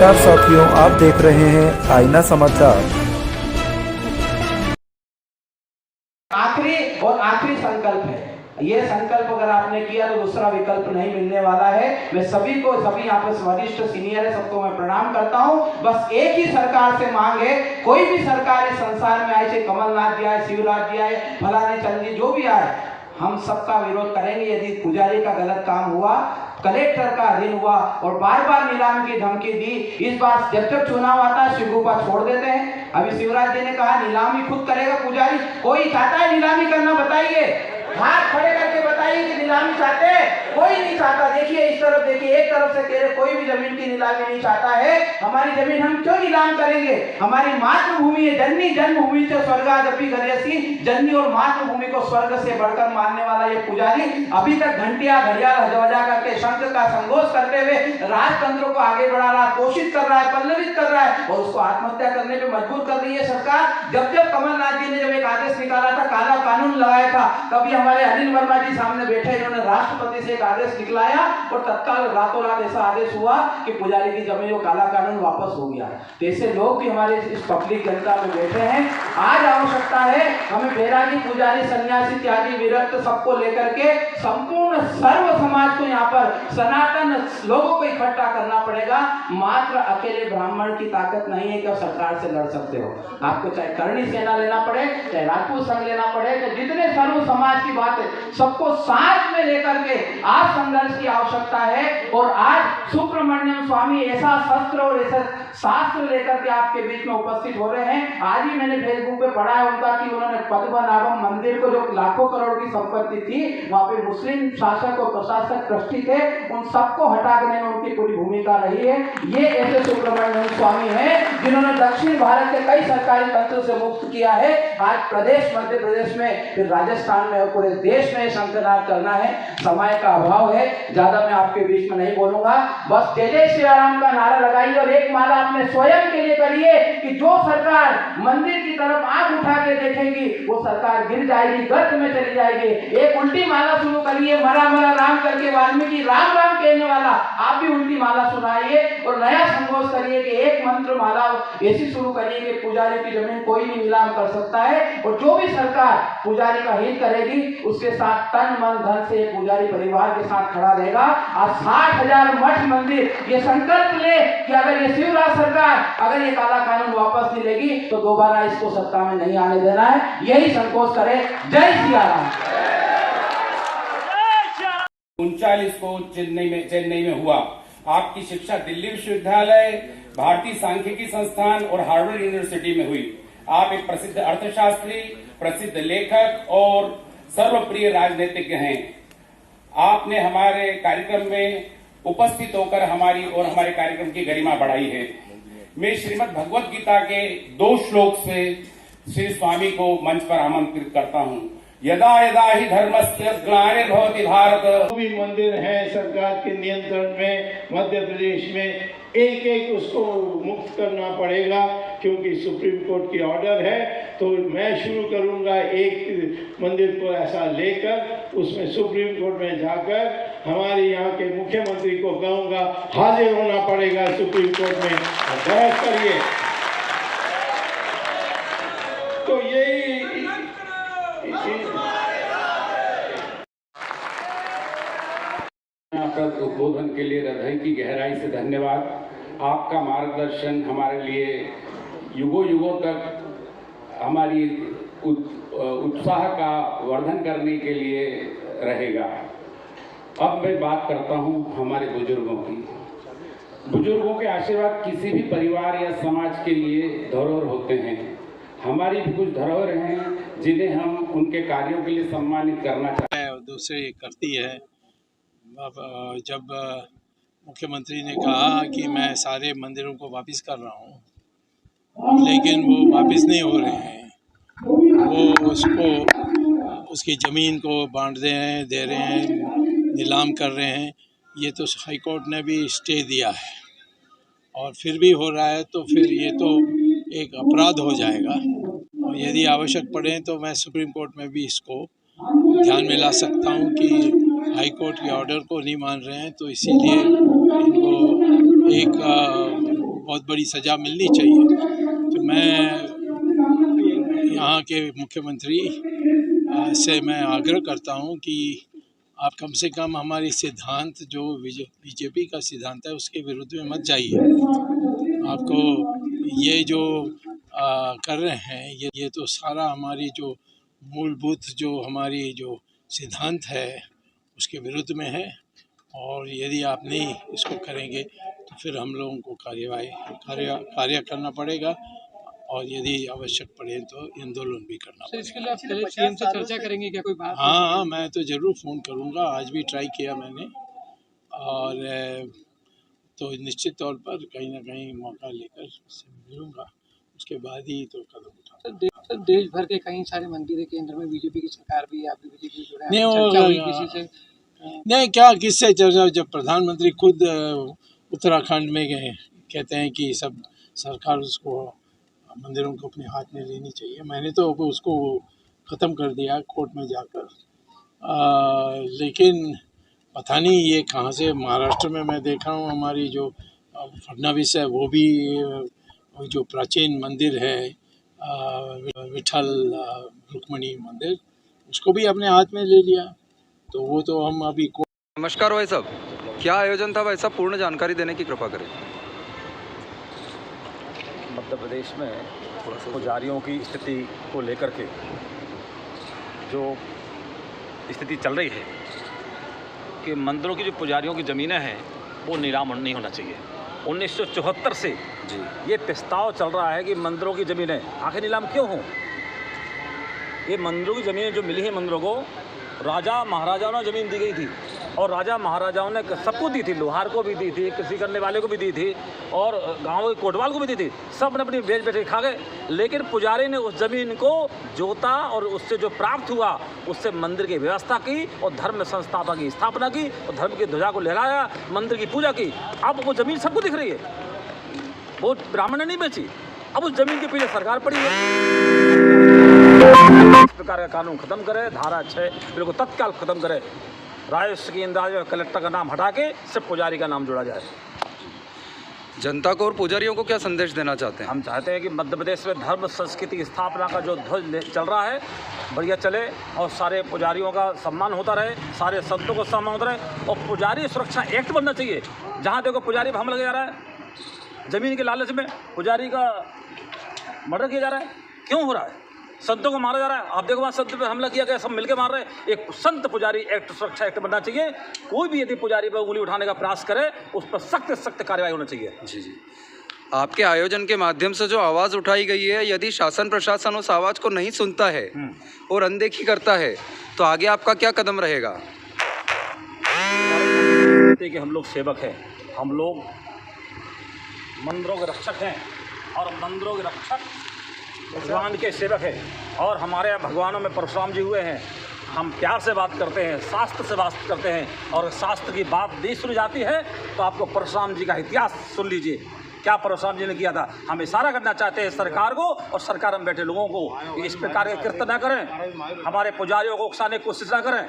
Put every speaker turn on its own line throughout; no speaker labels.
नमस्कार साथियों, आप देख रहे हैं आईना समाचार।
आखिरी संकल्प है। ये संकल्प अगर आपने किया तो दूसरा विकल्प नहीं मिलने वाला है। मैं सभी यहाँ पे वरिष्ठ सीनियर है, सबको मैं प्रणाम करता हूँ। बस एक ही सरकार से मांग है, कोई भी सरकार इस संसार में आए, चाहे कमलनाथ जी आए, शिवराज जी आए, फलाने चंद जी जो भी आए, हम सबका विरोध करेंगे। यदि पुजारी का गलत काम हुआ, कलेक्टर का अधीन हुआ और बार बार नीलाम की धमकी दी, इस बार जब चुनाव आता है शिवरूपा छोड़ देते हैं। अभी शिवराज जी ने कहा नीलामी खुद करेगा पुजारी। कोई चाहता है नीलामी करना? बताइए, हाथ खड़े करके बताइए कि नीलामी चाहते हैं? कोई नहीं चाहता। देखिए इस तरफ देखिए, एक तरफ से कह रहे कोई भी जमीन की नीलामी नहीं चाहता है। हमारी जमीन हम क्यों नीलाम करेंगे? हमारी मातृभूमि है, जननी जन्मभूमि से स्वर्गादपि गरीयसी। जननी और मातृभूमि को स्वर्ग से बढ़कर मानने वाला ये पुजारी अभी तक घंटिया घड़ियाल बजा करके शंख का संघोष करते हुए राजतंत्र को आगे बढ़ा रहा, पोषित कर रहा है, पल्लवित कर रहा है और उसको आत्महत्या करने पे मजबूर कर रही है सरकार। जब कमलनाथ जी ने जब एक आदेश निकाला था, काला कानून लगाया था, तभी हमारे अनिल वर्मा जी सामने बैठे, इन्होंने राष्ट्रपति से एक आदेश निकलाया और तत्काल रातों रात ऐसा आदेश हुआ कि पुजारी की जमीन वो काला कानून वापस हो गया। तो ऐसे लोग भी हमारे इस पब्लिक जनता में बैठे हैं। आज आवश्यकता है हमें बैरागी, पुजारी, सन्यासी, त्यागी, विरक्त सबको लेकर के संपूर्ण सर्व समाज को यहाँ पर सनातन लोगों को इकट्ठा करना पड़ेगा। मात्र अकेले ब्राह्मण की ताकत नहीं है कि आप सरकार से लड़ सकते हो। आपको चाहे करणी सेना लेना पड़े, चाहे राजपूत संघ लेना पड़े, तो जितने सर्व समाज की बात है सबको साथ में लेकर के आज संघर्ष की आवश्यकता है। और आज सुब्रमण्यम स्वामी ऐसा शस्त्र और ऐसा शास्त्र लेकर के आपके बीच में उपस्थित हो रहे हैं। आज ही मैंने फेसबुक पे पढ़ा है उनका कि उन्होंने पद्मनाभम मंदिर को, जो लाखों करोड़ की संपत्ति थी, वहां पे मुस्लिम शासक और प्रशासक ट्रस्टी थे, उन सबको हटाने में उनकी पूरी भूमिका रही है। ये ऐसे सुब्रमण्यम स्वामी हैं जिन्होंने दक्षिण भारत के कई सरकारी तंत्र से मुक्त किया है। आज प्रदेश, मध्य प्रदेश में, फिर राजस्थान में और पूरे देश में शंखनाद करना है। समय का अभाव है, ज्यादा मैं आपके बीच में नहीं बोलूंगा। बस जय जय श्री राम का नारा लगाइए और एक माला अपने स्वयं के लिए करिए कि जो सरकार मंदिर की तरफ आंख उठा के देखेगी वो सरकार गिर जाएगी, गर्त में चली जाएगी। एक उल्टी माला शुरू करिए, मरा मरा राम करके वाल्मीकि राम राम कहने वाला, आप भी उल्टी माला सुनाइए और नया संघोष करिए कि एक मंत्र माला ऐसी शुरू करिए कि पुजारी की जमीन कोई नहीं नीलाम कर सकता है। और जो भी सरकार पुजारी का हित करेगी उसके साथ तन मन धन से पुजारी परिवार के साथ खड़ा रहेगा। आज 60,000 मठ मंदिर, ये संकल्प ले कि अगर ये शिवराज सरकार अगर ये काला कानून वापस नहीं लेगी तो दोबारा इसको सत्ता में नहीं आने देना है। यही संकोच करे। जय सिया राम।
39 को चेन्नई में हुआ। आपकी शिक्षा दिल्ली विश्वविद्यालय, भारतीय सांख्यिकी संस्थान और हार्वर्ड यूनिवर्सिटी में हुई। आप एक प्रसिद्ध अर्थशास्त्री, प्रसिद्ध लेखक और सर्वप्रिय राजनीतिज्ञ हैं। आपने हमारे कार्यक्रम में उपस्थित होकर हमारी और हमारे कार्यक्रम की गरिमा बढ़ाई है। मैं श्रीमद् भगवत गीता के 2 श्लोक से श्री स्वामी को मंच पर आमंत्रित करता हूं। यदा यदा ही धर्मस्य ग्लानिर्भवति भारत।
जो भी मंदिर है सरकार के नियंत्रण में मध्य प्रदेश में, एक एक उसको मुक्त करना पड़ेगा क्योंकि सुप्रीम कोर्ट की ऑर्डर है। तो मैं शुरू करूंगा एक मंदिर को ऐसा लेकर, उसमें सुप्रीम कोर्ट में जाकर हमारे यहाँ के मुख्यमंत्री को कहूंगा हाजिर होना पड़ेगा सुप्रीम कोर्ट में, बहस करिए। तो यही
आपका उद्बोधन के लिए हृदय की गहराई से धन्यवाद। आपका मार्गदर्शन हमारे लिए युगों युगों तक हमारी उत्साह का वर्धन करने के लिए रहेगा। अब मैं बात करता हूं हमारे बुजुर्गों की। बुजुर्गों के आशीर्वाद किसी भी परिवार या समाज के लिए धरोहर होते हैं। हमारी भी कुछ धरोहर हैं जिन्हें हम उनके कार्यों के लिए सम्मानित करना चाहते हैं।
दूसरे करती है। जब मुख्यमंत्री ने कहा कि मैं सारे मंदिरों को वापस कर रहा हूँ, लेकिन वो वापस नहीं हो रहे हैं, वो उसकी ज़मीन को बांट दे रहे हैं, नीलाम कर रहे हैं। ये तो हाई कोर्ट ने भी स्टे दिया है और फिर भी हो रहा है, तो फिर ये तो एक अपराध हो जाएगा। और यदि आवश्यक पड़े तो मैं सुप्रीम कोर्ट में भी इसको ध्यान में ला सकता हूँ कि हाई कोर्ट के ऑर्डर को नहीं मान रहे हैं, तो इसीलिए इनको एक बहुत बड़ी सज़ा मिलनी चाहिए। तो मैं यहाँ के मुख्यमंत्री से मैं आग्रह करता हूँ कि आप कम से कम हमारे सिद्धांत जो बीजेपी का सिद्धांत है उसके विरुद्ध में मत जाइए। आपको ये जो कर रहे हैं ये तो सारा हमारी जो मूलभूत जो हमारी जो सिद्धांत है उसके विरुद्ध में है, और यदि आप नहीं इसको करेंगे तो फिर हम लोगों को कार्य करना पड़ेगा, और यदि आवश्यक पड़े तो आंदोलन भी करना पड़ेगा।
इसके लिए आप पहले सीएम से चर्चा करेंगे क्या, कोई बात?
हाँ, मैं तो ज़रूर फ़ोन करूँगा, आज भी ट्राई किया मैंने, और तो निश्चित तौर पर कहीं ना कहीं मौका लेकर उससे मिलूँगा, उसके बाद ही तो कदम उठाऊंगा।
सर देश भर के कई सारे मंदिर है, केंद्र में बीजेपी की सरकार भी है, आप भी बीजेपी से जुड़े हैं,
नहीं,
चर्चा हुई किसी से?
नहीं, क्या किससे चर्चा? जब प्रधानमंत्री खुद उत्तराखंड में गए, कहते हैं कि सब सरकार उसको मंदिरों को अपने हाथ में लेनी चाहिए। मैंने तो उसको ख़त्म कर दिया कोर्ट में जाकर, लेकिन पता नहीं ये कहाँ से। महाराष्ट्र में मैं देखा हूँ हमारी जो फडणवीस है वो भी जो प्राचीन मंदिर है विठल रुक्मणी मंदिर, उसको भी अपने हाथ में ले लिया। तो वो तो हम अभी
नमस्कार भाई साहब, क्या आयोजन था भाई साहब, पूर्ण जानकारी देने की कृपा करें।
मध्य प्रदेश में पुजारियों की स्थिति को लेकर के जो स्थिति चल रही है कि मंदिरों की जो पुजारियों की ज़मीनें हैं वो नीलाम नहीं होना चाहिए। 1974 से जी ये प्रस्ताव चल रहा है कि मंदिरों की ज़मीनें आखिर नीलाम क्यों हों। ये मंदिरों की ज़मीनें जो मिली हैं मंदिरों को, राजा महाराजाओं ने ज़मीन दी गई थी, और राजा महाराजाओं ने सबको दी थी, लोहार को भी दी थी, कृषि करने वाले को भी दी थी, और गाँव के कोटवाल को भी दी थी। सब ने अपनी बेच बैठे खा गए, लेकिन पुजारी ने उस ज़मीन को जोता और उससे जो प्राप्त हुआ उससे मंदिर की व्यवस्था की और धर्म संस्थापना की स्थापना की और धर्म की ध्वजा को लहराया, मंदिर की पूजा की। अब वो ज़मीन सबको दिख रही है, वो ब्राह्मण ने नहीं बेची, अब उस ज़मीन के पीछे सरकार पड़ी है। इस प्रकार का कानून खत्म करे, धारा 6 बिल्कुल तत्काल खत्म करे, राजस्व की अंदाज में कलेक्टर का नाम हटा के सिर्फ पुजारी का नाम जोड़ा जाए।
जनता को और पुजारियों को क्या संदेश देना चाहते हैं?
हम चाहते हैं कि मध्य प्रदेश में धर्म संस्कृति की स्थापना का जो ध्वज चल रहा है बढ़िया चले, और सारे पुजारियों का सम्मान होता रहे, सारे संतों को सम्मान होता रहे, और पुजारी सुरक्षा एक्ट बनना चाहिए। जहाँ देखो पुजारी पर हमला किया जा रहा है, ज़मीन के लालच में पुजारी का मर्डर किया जा रहा है, क्यों हो रहा है? संतों को मारा जा रहा है, आप देखो वहाँ संत पे हमला किया गया, सब मिलके मार रहे हैं। एक संत पुजारी एक्ट, सुरक्षा एक्ट बनना चाहिए। कोई भी यदि पुजारी पर उंगली उठाने का प्रयास करे उस पर सख्त सख्त कार्रवाई होना चाहिए।
जी जी, आपके आयोजन के माध्यम से जो आवाज़ उठाई गई है, यदि शासन प्रशासन उस आवाज़ को नहीं सुनता है और अनदेखी करता है तो आगे आपका क्या कदम रहेगा?
कि हम लोग सेवक हैं, हम लोग मंदिरों के रक्षक हैं, और मंदिरों के रक्षक भगवान के सेवक हैं, और हमारे भगवानों में परशुराम जी हुए हैं। हम प्यार से बात करते हैं, शास्त्र से बात करते हैं, और शास्त्र की बात नहीं सुनी जाती है तो आपको परशुराम जी का इतिहास सुन लीजिए, क्या परशुराम जी ने किया था। हम इशारा करना चाहते हैं सरकार को और सरकार में बैठे लोगों को, इस प्रकार के कृत्य न करें, हमारे पुजारियों को उकसाने की कोशिश न करें,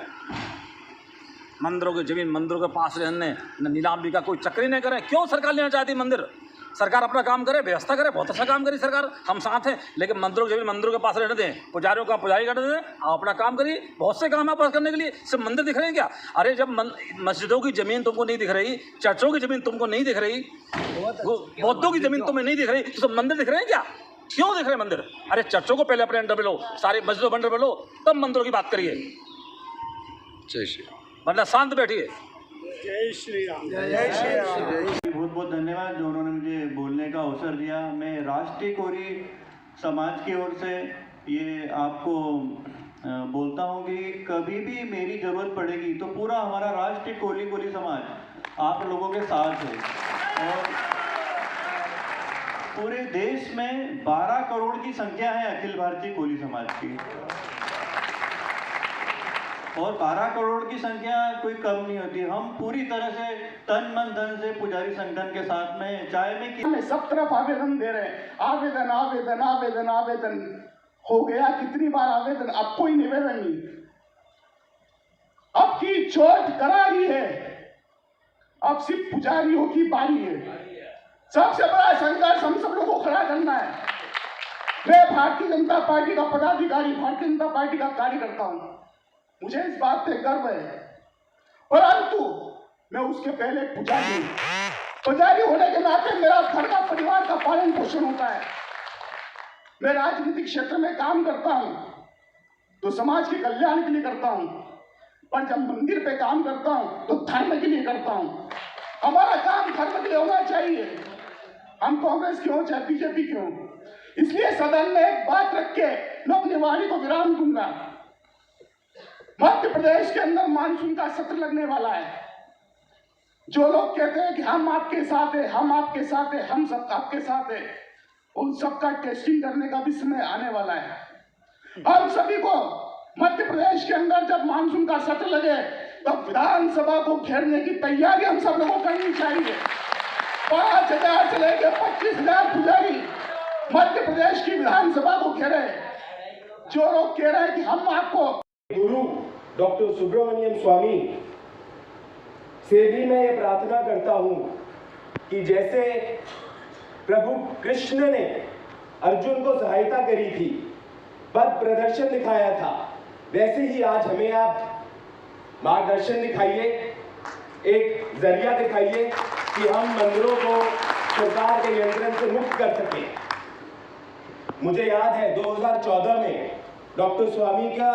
मंदिरों की जमीन मंदिरों के पास रहने, नीलामी का कोई चक्कर ही नहीं करें। क्यों सरकार लेना चाहती है मंदिर? सरकार अपना काम करे, व्यवस्था करे, बहुत अच्छा काम करी सरकार, हम साथ हैं, लेकिन मंदिरों की जमीन मंदिरों के पास रहने दें, पुजारियों का पुजारी करने दें, आप अपना काम करिए। बहुत से काम है पास करने के लिए, सिर्फ मंदिर दिख रहे हैं क्या? अरे जब मस्जिदों की ज़मीन तुमको नहीं दिख रही, चर्चों की ज़मीन तुमको नहीं दिख रही, बौद्धों की ज़मीन तुम्हें नहीं दिख रही, तो सब मंदिर दिख रहे हैं क्या? क्यों दिख रहे हैं मंदिर? अरे चर्चों को पहले अपने अंडर में लो, सारी मस्जिदों के अंडर में लो, तब मंदिरों की बात करिए।
जय श्री राम।
वरना शांत बैठिए।
जय श्री राम। जय श्री राम।
बहुत बहुत धन्यवाद जो उन्होंने मुझे बोलने का अवसर दिया। मैं राष्ट्रीय कोरी समाज की ओर से ये आपको बोलता हूँ कि कभी भी मेरी ज़रूरत पड़ेगी तो पूरा हमारा राष्ट्रीय कोली समाज आप लोगों के साथ है। और पूरे देश में 12 करोड़ की संख्या है अखिल भारतीय कोली समाज की, और 12 करोड़ की संख्या कोई कम नहीं होती। हम पूरी तरह से तन मन धन से पुजारी संगठन के साथ में, चाहे मैं
सब तरफ आवेदन दे रहे हैं, आवेदन आवेदन आवेदन आवेदन हो गया, कितनी बार आवेदन, अब कोई निवेदन नहीं। अब की चोट करा ही है, अब सिर्फ पुजारियों की बारी है। सबसे बड़ा संघर्ष हम सब लोगों को खड़ा करना है। मैं भारतीय जनता पार्टी का पदाधिकारी, भारतीय जनता पार्टी का कार्यकर्ता हूं, मुझे इस बात पे गर्व है, परंतु मैं उसके पहले पुजारी होने के नाते मेरा घर का परिवार का पालन पोषण होता है। मैं राजनीतिक क्षेत्र में काम करता हूं तो समाज के कल्याण के लिए करता हूं, पर जब मंदिर पे काम करता हूं तो धर्म के लिए करता हूं। हमारा काम धर्म के लिए होना चाहिए, हम कांग्रेस क्यों चाहे बीजेपी क्यों। इसलिए सदन में एक बात रख के मैं अपनी वाणी को विराम दूंगा। मध्य प्रदेश के अंदर मानसून का सत्र लगने वाला है। जो लोग कहते हैं कि हम आपके साथ हैं, हम आपके साथ हैं, हम सब आपके साथ हैं, उन सबका टेस्टिंग करने का भी समय आने वाला है। हम सभी को मध्य प्रदेश के अंदर जब मानसून का सत्र लगे तब विधानसभा को घेरने की तैयारी हम सब लोगों को करनी चाहिए। 5,000 से लेकर 25,000 पुजारी मध्य प्रदेश की विधानसभा को घेरे। जो लोग कह रहे हैं कि हम आपको,
गुरु डॉक्टर सुब्रमण्यम स्वामी से भी मैं ये प्रार्थना करता हूं कि जैसे प्रभु कृष्ण ने अर्जुन को सहायता करी थी, पथ प्रदर्शन दिखाया था, वैसे ही आज हमें आप मार्गदर्शन दिखाइए, एक जरिया दिखाइए कि हम मंदिरों को सरकार के नियंत्रण से मुक्त कर सकें। मुझे याद है 2014 में डॉक्टर स्वामी का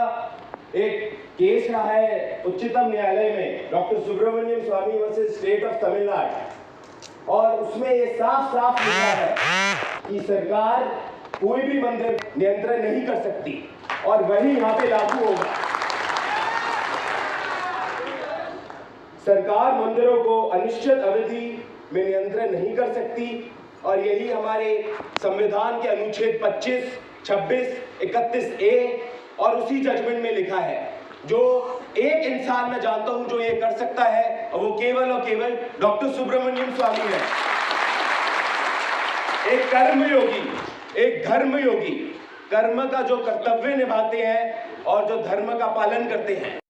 एक केस रहा है उच्चतम न्यायालय में, doctor Subramanian Swamy versus state of Tamil Nadu, और उसमें ये साफ साफ लिखा है कि सरकार कोई भी मंदिर नियंत्रण नहीं कर सकती और वही यहाँ पे लागू होगा। सरकार मंदिरों को अनिश्चित अवधि में नियंत्रण नहीं कर सकती और यही हमारे संविधान के अनुच्छेद 25, 26, 31A और उसी जजमेंट में लिखा है। जो एक इंसान मैं जानता हूं जो ये कर सकता है और वो केवल और केवल डॉक्टर सुब्रमण्यम स्वामी है। एक कर्मयोगी, एक धर्मयोगी, कर्म का जो कर्तव्य निभाते हैं और जो धर्म का पालन करते हैं।